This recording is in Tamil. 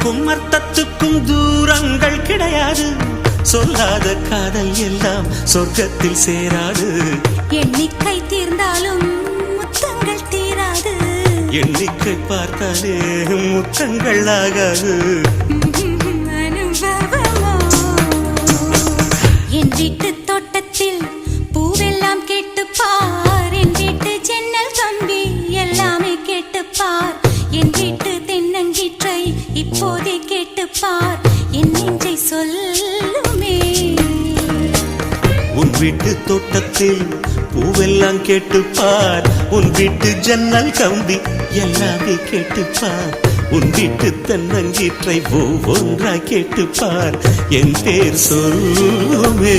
சொல்லுக்கும் அர்த்தத்துக்கும் தூரங்கள் கிடையாது. சொல்லாத காதல் எல்லாம் சொர்க்கத்தில் சேராது. எண்ணிக்கை தீர்ந்தாலும் முத்தங்கள் தீராது. எண்ணிக்கை பார்த்தாலே முத்தங்கள் ஆகாது. என் வீட்டு தோட்டத்தில் பூவெல்லாம் கேட்டுப்பார். என் வீட்டு ஜன்னல் கம்பி எல்லாமே கேட்டுப்பார். என் வீட்டு தென்னங்கீற்றை இப்போதே கேட்டுப்பார். என் நெஞ்சை சொல்லுமே. உன் வீட்டு தோட்டத்தில் பூவெல்லாம் கேட்டுப்பார். உன் வீட்டு ஜன்னல் கம்பி எல்லாமே கேட்டுப்பார். உன் வீட்டு தென்னங்கீற்றை ஒவ்வொன்றாய் கேட்டுப்பார். என் பேர் சொல்லுமே.